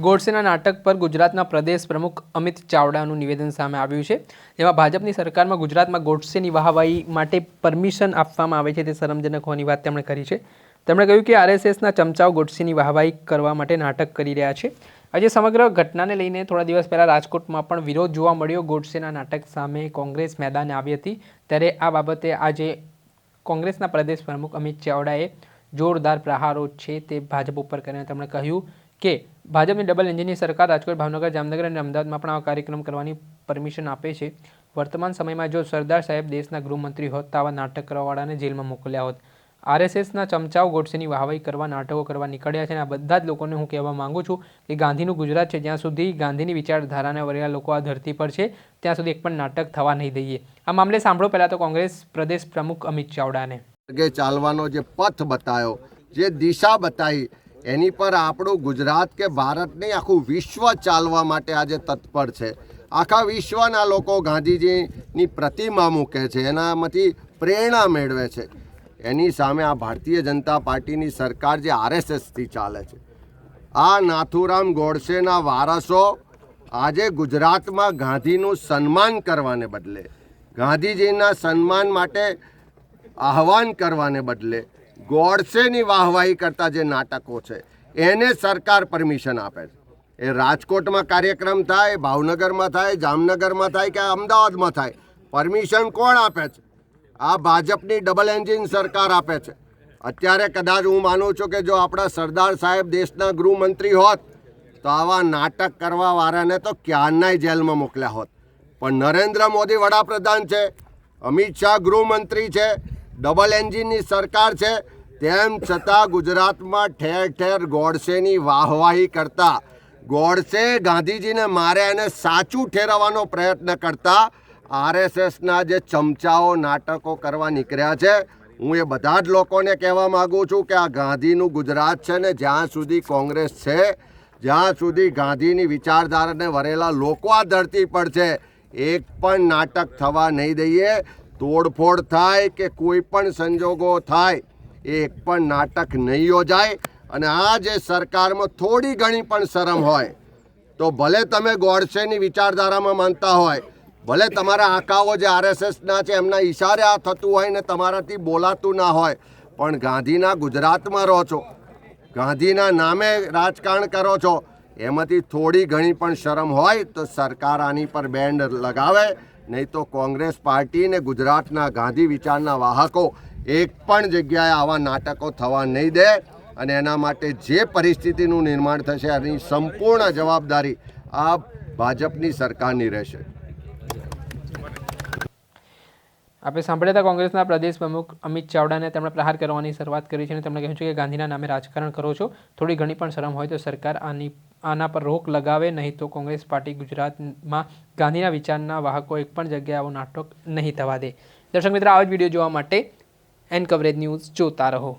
ગોડસેના નાટક પર ગુજરાતના પ્રદેશ પ્રમુખ અમિત ચાવડાનું નિવેદન સામે આવ્યું છે, જેમાં ભાજપની સરકારમાં ગુજરાતમાં ગોડસેની વાહવાહી માટે પરમિશન આપવામાં આવે છે તે શરમજનક હોવાની વાત તેમણે કરી છે. તેમણે કહ્યું કે આરએસએસના ચમચાઓ ગોડસેની વાહવાહી કરવા માટે નાટક કરી રહ્યા છે. આજે સમગ્ર ઘટનાને લઈને થોડા દિવસ પહેલાં રાજકોટમાં પણ વિરોધ જોવા મળ્યો. ગોડસેના નાટક સામે કોંગ્રેસ મેદાને આવી હતી, ત્યારે આ બાબતે આજે કોંગ્રેસના પ્રદેશ પ્રમુખ અમિત ચાવડાએ જોરદાર પ્રહારો છે તે ભાજપ ઉપર કરીને તેમણે કહ્યું કે ભાજપની ડબલ એન્જિનની સરકાર રાજકોટ, ભાવનગર, જામનગર અને અમદાવાદમાં પણ આવા કાર્યક્રમ કરવાની પરમિશન આપે છે. વર્તમાન સમયમાં જો સરદાર સાહેબ દેશના ગૃહમંત્રી હોત તો આવા નાટક કરવાવાળાને જેલમાં મોકલ્યા હોત. આરએસએસના ચમચાઓ ગોડસેની વાહવાહી કરવા, નાટકો કરવા નીકળ્યા છે અને આ બધા જ લોકોને હું કહેવા માગું છું કે ગાંધીનું ગુજરાત છે, જ્યાં સુધી ગાંધીની વિચારધારાને વરેલા લોકો આ ધરતી પર છે ત્યાં સુધી એક પણ નાટક થવા નહીં દઈએ. આ મામલે સાંભળો પહેલાં તો કોંગ્રેસ પ્રદેશ પ્રમુખ અમિત ચાવડાને. ચાલવાનો જે પથ બતાવ્યો, જે દિશા બતાવી, એની પર આપણું ગુજરાત કે ભારત નહીં, આખું વિશ્વ ચાલવા માટે આજે તત્પર છે. આખા વિશ્વના લોકો ગાંધીજીની પ્રતિમા મૂકે છે, એનામાંથી પ્રેરણા મેળવે છે. એની સામે આ ભારતીય જનતા પાર્ટીની સરકાર જે આરએસએસથી ચાલે છે, આ નાથુરામ ગોડસેના વારસો આજે ગુજરાતમાં ગાંધીનું સન્માન કરવાને બદલે, ગાંધીજીના સન્માન માટે આહવાન કરવાને બદલે ગોડસેની વાહવાહી કરતા જે નાટકો છે એને સરકાર પરમિશન આપે છે. એ રાજકોટમાં કાર્યક્રમ થાય, ભાવનગરમાં થાય, જામનગરમાં થાય કે અમદાવાદમાં થાય, પરમિશન કોણ આપે છે? આ ભાજપની ડબલ એન્જિન સરકાર આપે છે. અત્યારે કદાચ હું માનું છું કે જો આપણા સરદાર સાહેબ દેશના ગૃહમંત્રી હોત તો આવા નાટક કરવાવાળાને તો ક્યારનાય જેલમાં મોકલ્યા હોત. પણ નરેન્દ્ર મોદી વડાપ્રધાન છે, અમિત શાહ ગૃહમંત્રી છે, ડબલ એન્જિનની સરકાર છે, તેમ છતાં ગુજરાતમાં ઠેર ઠેર ગોડસેની વાહવાહી કરતા, ગોડસે ગાંધીજીને માર્યા એને સાચું ઠેરવવાનો પ્રયત્ન કરતા આરએસએસના જે ચમચાઓ નાટકો કરવા નીકળ્યા છે, હું એ બધા જ લોકોને કહેવા માગું છું કે આ ગાંધીનું ગુજરાત છે ને જ્યાં સુધી કોંગ્રેસ છે, જ્યાં સુધી ગાંધીની વિચારધારાને વરેલા લોકો આ ધરતી પર છે, એક પણ નાટક થવા નહીં દઈએ. તોડફોડ થાય કે કોઈ પણ સંજોગો થાય, એક પણ નાટક નહીં યોજાય. અને આ જે સરકારમાં થોડી ઘણી પણ શરમ હોય તો ભલે તમે ગોડસેની વિચારધારામાં માનતા હોય, ભલે તમારા આકાઓ જે આરએસએસના છે એમના ઈશારે આ થતું હોય ને તમારાથી બોલાતું ના હોય, પણ ગાંધીના ગુજરાતમાં રહો છો, ગાંધીના નામે રાજકારણ કરો છો, એમાંથી થોડી ઘણી પણ શરમ હોય તો સરકાર આની પર બેન્ડ લગાવે. નહીં તો કોંગ્રેસ પાર્ટી ને ગુજરાતના ગાંધી વિચારના વાહકો એક પણ જગ્યાએ આવા નાટકો થવા નહીં દે. અને એના માટે જે પરિસ્થિતિનું નિર્માણ થશે એની સંપૂર્ણ જવાબદારી આ ભાજપની સરકારની રહેશે. આપણે સાંભળ્યા હતા કોંગ્રેસના પ્રદેશ પ્રમુખ અમિત ચાવડાને. તેમણે પ્રહાર કરવાની શરૂઆત કરી છે અને તેમણે કહ્યું છે કે ગાંધીના નામે રાજકારણ કરો છો, થોડી ઘણી પણ શરમ હોય તો સરકાર આના પર રોક લગાવે, નહીં તો કોંગ્રેસ પાર્ટી ગુજરાતમાં ગાંધીના વિચારના વાહકો એક પણ જગ્યાએ આવો નાટક નહીં થવા દે. દર્શક મિત્રો, આવા જ વિડીયો જોવા માટે એન કવરેજ ન્યૂઝ જોતા રહો.